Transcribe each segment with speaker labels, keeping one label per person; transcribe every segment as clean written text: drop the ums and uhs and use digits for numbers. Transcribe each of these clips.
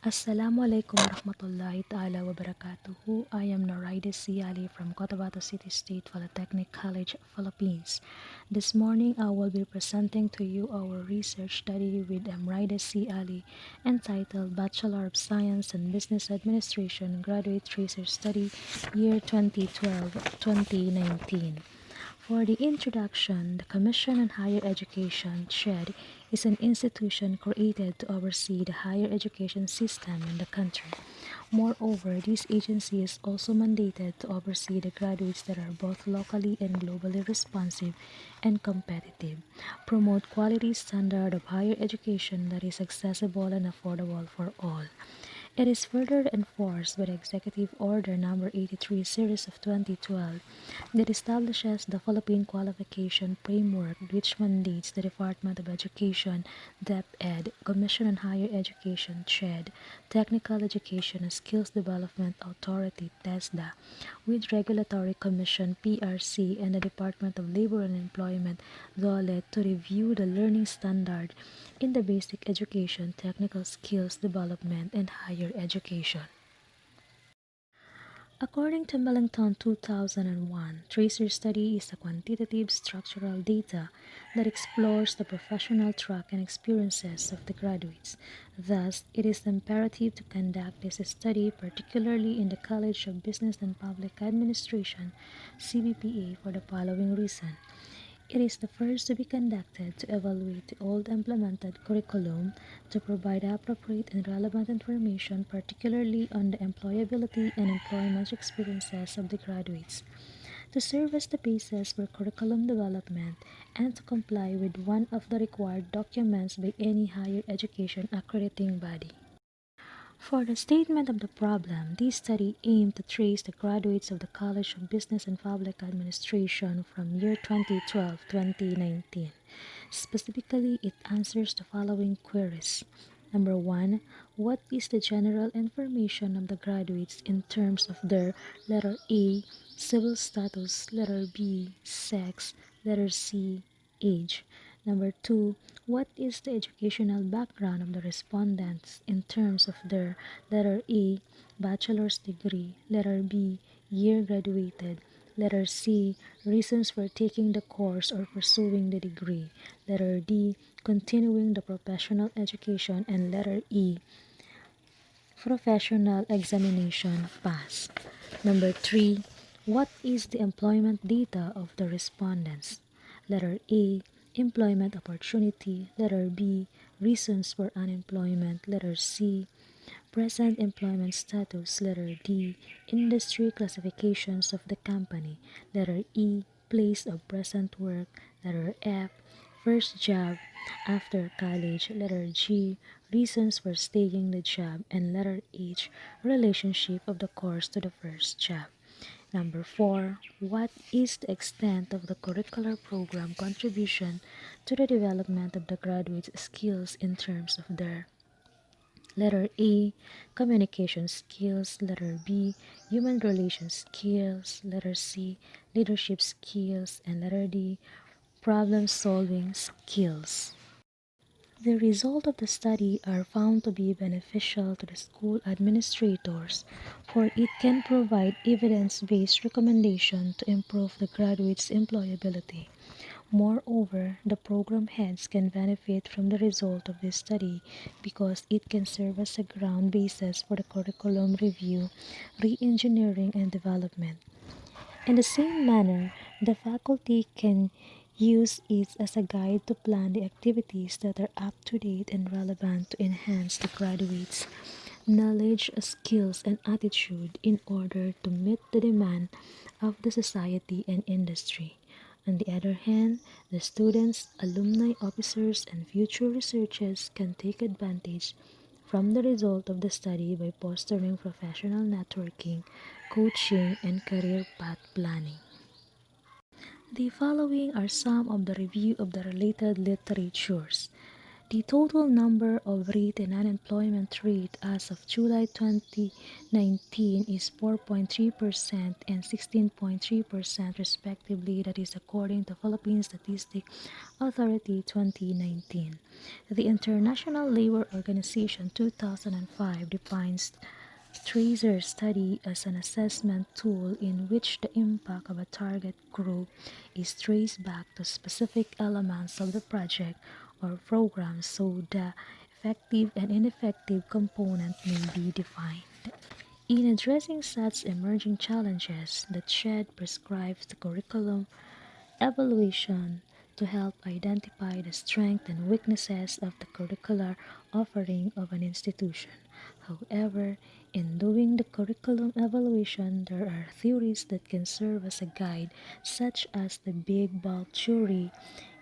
Speaker 1: Assalamualaikum warahmatullahi ta'ala wabarakatuhu. I am Noraida Siali from Cotabato City State Polytechnic College, Philippines. This morning I will be presenting to you our research study with Amrida Siali entitled Bachelor of Science and Business Administration Graduate Research Study Year 2012-2019. For the introduction, the Commission on Higher Education, CHED, is an institution created to oversee the higher education system in the country. Moreover, this agency is also mandated to oversee the graduates that are both locally and globally responsive and competitive, promote quality standard of higher education that is accessible and affordable for all. It is further enforced by the Executive Order No. 83 Series of 2012 that establishes the Philippine Qualification Framework, which mandates the Department of Education, DepEd, Commission on Higher Education, CHED, Technical Education and Skills Development Authority, TESDA, with Regulatory Commission, PRC, and the Department of Labor and Employment, DOLE, to review the learning standard in the basic education, technical skills development, and higher education. According to Millington 2001, tracer study is a quantitative structural data that explores the professional track and experiences of the graduates. Thus, it is imperative to conduct this study, particularly in the College of Business and Public Administration, CBPA, for the following reason. It is the first to be conducted to evaluate the old implemented curriculum, to provide appropriate and relevant information, particularly on the employability and employment experiences of the graduates, to serve as the basis for curriculum development, and to comply with one of the required documents by any higher education accrediting body. For the statement of the problem, this study aimed to trace the graduates of the College of Business and Public Administration from year 2012-2019. Specifically, it answers the following queries. Number 1. What is the general information of the graduates in terms of their letter A, civil status, letter B, sex, letter C, age? Number 2. What is the educational background of the respondents in terms of their letter A, bachelor's degree, letter B, year graduated, letter C, reasons for taking the course or pursuing the degree, letter D, continuing the professional education, and letter E, professional examination pass. Number 3. What is the employment data of the respondents? Letter A, employment opportunity. Letter B, reasons for unemployment. Letter C, present employment status. Letter D, industry classifications of the company. Letter E, place of present work. Letter F, first job after college. Letter G, reasons for staying the job. And letter H, relationship of the course to the first job. Number 4. What is the extent of the curricular program contribution to the development of the graduates' skills in terms of their letter A, communication skills. Letter B, human relations skills. Letter C, leadership skills. And letter D, problem solving skills. The results of the study are found to be beneficial to the school administrators, for it can provide evidence-based recommendation to improve the graduates' employability. Moreover, the program heads can benefit from the result of this study because it can serve as a ground basis for the curriculum review, re-engineering, and development. In the same manner, the faculty can use it as a guide to plan the activities that are up to date and relevant to enhance the graduates' knowledge, skills, and attitude in order to meet the demand of the society and industry. On the other hand, the students, alumni, officers, and future researchers can take advantage from the result of the study by fostering professional networking, coaching, and career path planning. The following are some of the review of the related literatures. The total number of rate and unemployment rate as of July 2019 is 4.3% and 16.3% respectively. That is according to Philippine Statistics Authority 2019. The International Labour Organization 2005 defines Tracer study as an assessment tool in which the impact of a target group is traced back to specific elements of the project or program so the effective and ineffective component may be defined. In addressing such emerging challenges, the CHED prescribes the curriculum evaluation to help identify the strengths and weaknesses of the curricular offering of an institution. However, in doing the curriculum evaluation, there are theories that can serve as a guide, such as the Big Bulk Theory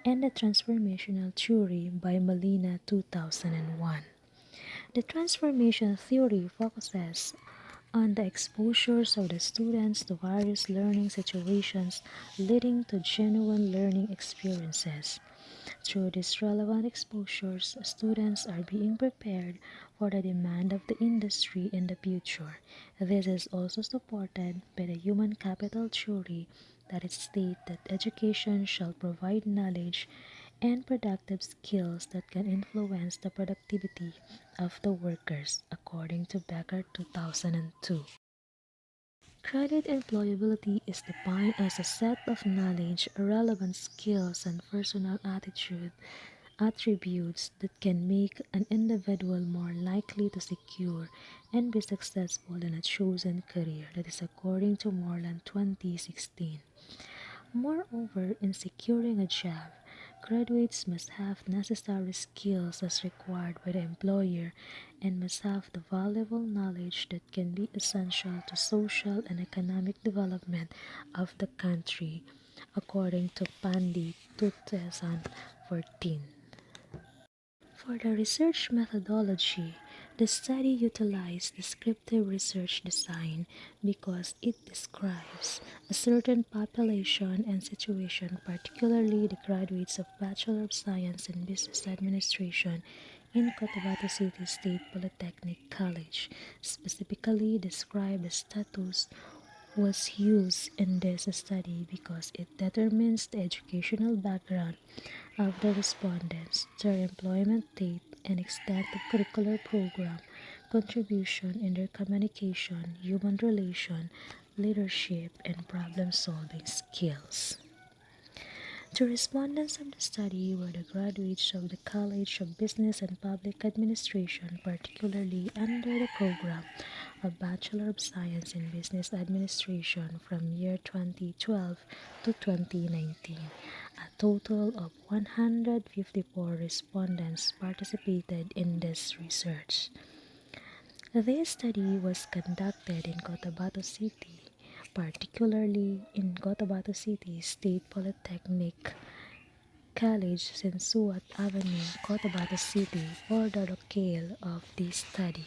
Speaker 1: and the Transformational Theory by Molina 2001. The transformation theory focuses on the exposures of the students to various learning situations leading to genuine learning experiences. Through these relevant exposures, students are being prepared for the demand of the industry in the future. This is also supported by the human capital theory that it states that education shall provide knowledge and productive skills that can influence the productivity of the workers, according to Becker 2002. Credit employability is defined as a set of knowledge, relevant skills, and personal attitude attributes that can make an individual more likely to secure and be successful in a chosen career. That is according to Moreland 2016. Moreover, in securing a job, graduates must have necessary skills as required by the employer and must have the valuable knowledge that can be essential to social and economic development of the country, according to Pandey 2014. For the research methodology, the study utilized descriptive research design because it describes a certain population and situation, particularly the graduates of Bachelor of Science in Business Administration in Cotabato City State Polytechnic College. Specifically describe the status was used in this study because it determines the educational background of the respondents, their employment date and extent of curricular program, contribution in their communication, human relation, leadership, and problem-solving skills. The respondents of the study were the graduates of the College of Business and Public Administration, particularly under the program of Bachelor of Science in Business Administration from year 2012 to 2019. A total of 154 respondents participated in this research. This study was conducted in Cotabato City, particularly in Cotabato City State Polytechnic College, Sensuat Avenue, Cotabato City, for the locale of this study.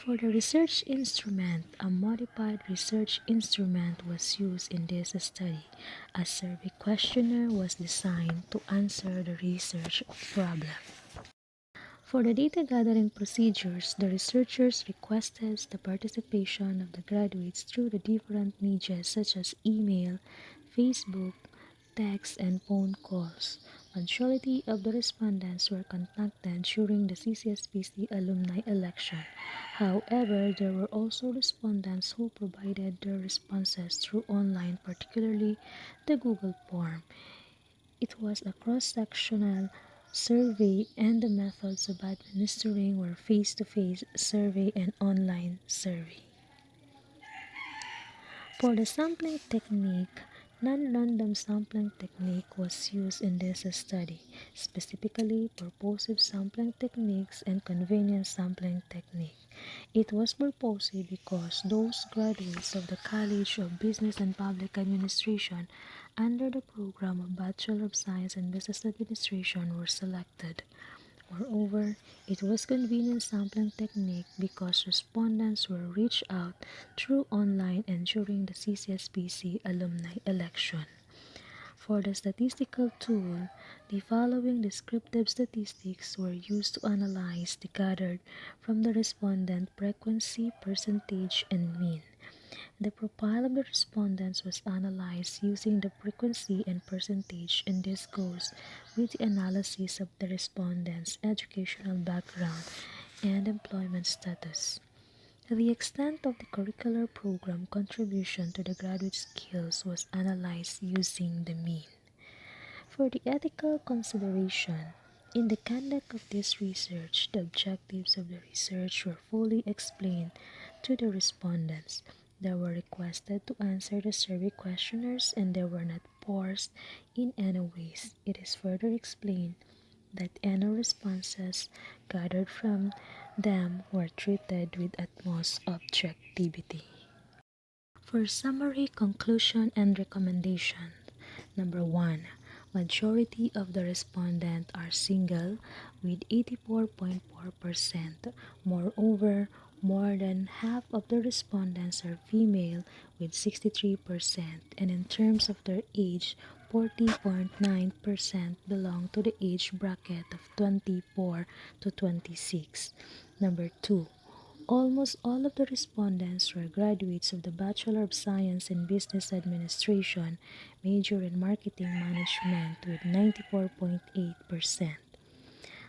Speaker 1: For the research instrument, a modified research instrument was used in this study. A survey questionnaire was designed to answer the research problem. For the data gathering procedures, the researchers requested the participation of the graduates through the different media such as email, Facebook, text, and phone calls. Majority of the respondents were contacted during the CCSPC alumni election. However, there were also respondents who provided their responses through online, particularly the Google form. It was a cross-sectional survey and the methods of administering were face-to-face survey and online survey. For the sampling technique, non-random sampling technique was used in this study, specifically purposive sampling techniques and convenience sampling technique. It was purposive because those graduates of the College of Business and Public Administration under the program of Bachelor of Science in Business Administration were selected. Moreover, it was convenient sampling technique because respondents were reached out through online and during the CCSPC alumni election. For the statistical tool, the following descriptive statistics were used to analyze the gathered from the respondent frequency, percentage, and mean. The profile of the respondents was analyzed using the frequency and percentage, and this goes with the analysis of the respondents' educational background and employment status. The extent of the curricular program contribution to the graduate skills was analyzed using the mean. For the ethical consideration, in the conduct of this research, the objectives of the research were fully explained to the respondents. They were requested to answer the survey questionnaires and they were not forced in any ways. It is further explained that any responses gathered from them were treated with utmost objectivity. For summary, conclusion, and recommendation. Number 1. Majority of the respondents are single with 84.4%. Moreover, more than half of the respondents are female with 63%, and in terms of their age, 40.9% belong to the age bracket of 24 to 26. Number 2. Almost all of the respondents were graduates of the Bachelor of Science in Business Administration, major in Marketing Management with 94.8%.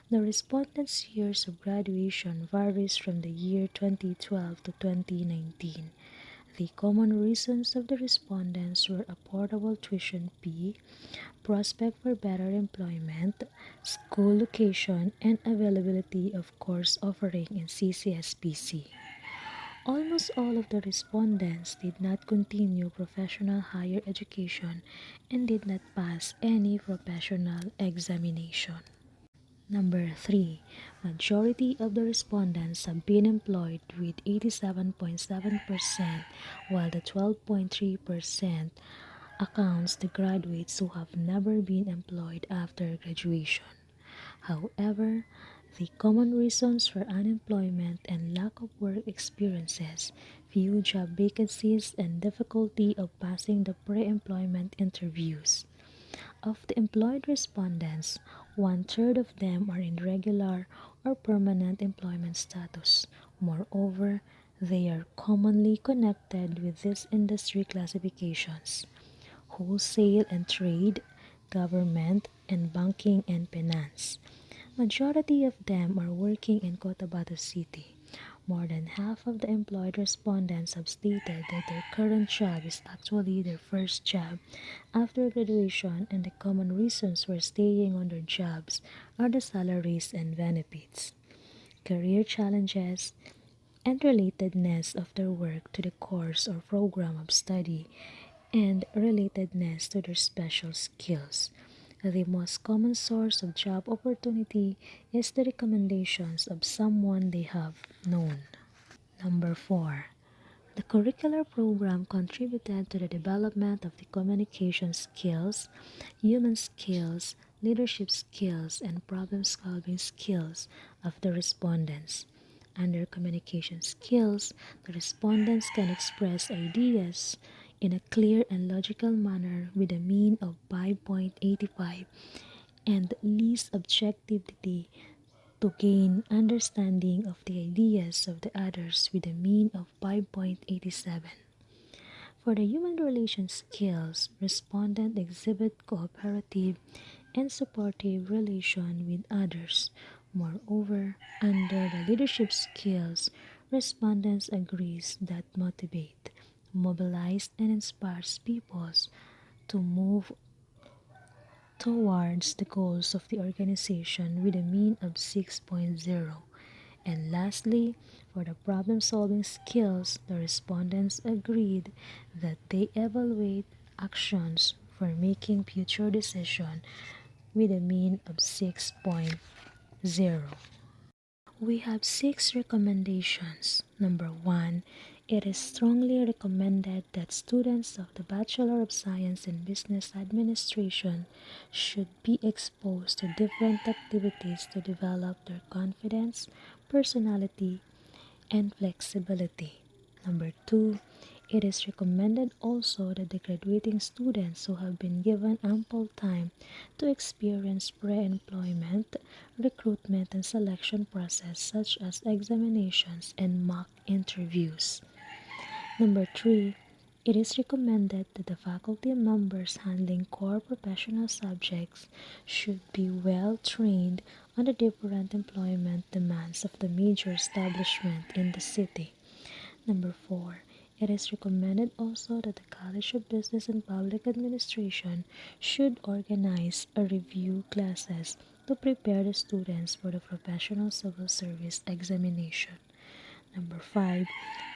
Speaker 1: The respondents' years of graduation varies from the year 2012 to 2019. The common reasons of the respondents were affordable tuition fee, prospect for better employment, school location, and availability of course offering in CCSPC. Almost all of the respondents did not continue professional higher education and did not pass any professional examination. Number 3. Majority of the respondents have been employed with 87.7%, while the 12.3% accounts the graduates who have never been employed after graduation. However, the common reasons for unemployment and lack of work experiences, few job vacancies, and difficulty of passing the pre-employment interviews. Of the employed respondents, one-third of them are in regular or permanent employment status. Moreover, they are commonly connected with these industry classifications: wholesale and trade, government, and banking and finance. Majority of them are working in Cotabato City. More than half of the employed respondents have stated that their current job is actually their first job after graduation, and the common reasons for staying on their jobs are the salaries and benefits, career challenges, and relatedness of their work to the course or program of study, and relatedness to their special skills. The most common source of job opportunity is the recommendations of someone they have known. Number 4. The curricular program contributed to the development of the communication skills, human skills, leadership skills, and problem-solving skills of the respondents. Under communication skills, the respondents can express ideas in a clear and logical manner with a mean of 5.85 and least objectivity to gain understanding of the ideas of the others with a mean of 5.87. For the human relations skills, respondents exhibit cooperative and supportive relation with others. Moreover, under the leadership skills, respondents agrees that motivate, mobilize, and inspires people to move towards the goals of the organization with a mean of 6.0. And lastly, for the problem-solving skills, the respondents agreed that they evaluate actions for making future decisions with a mean of 6.0. We have 6 recommendations. Number 1. It is strongly recommended that students of the Bachelor of Science in Business Administration should be exposed to different activities to develop their confidence, personality, and flexibility. Number 2. It is recommended also that the graduating students who have been given ample time to experience pre-employment, recruitment, and selection process such as examinations and mock interviews. Number 3, it is recommended that the faculty members handling core professional subjects should be well trained on the different employment demands of the major establishment in the city. Number 4, it is recommended also that the College of Business and Public Administration should organize a review classes to prepare the students for the professional civil service examination. Number 5,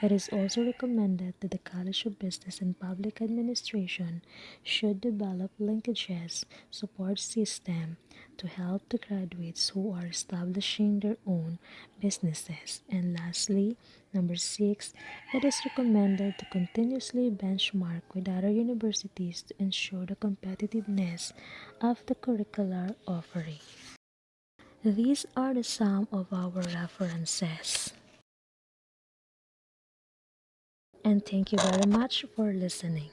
Speaker 1: it is also recommended that the College of Business and Public Administration should develop linkages support system to help the graduates who are establishing their own businesses. And lastly, number 6, it is recommended to continuously benchmark with other universities to ensure the competitiveness of the curricular offering. These are the some of our references. And thank you very much for listening.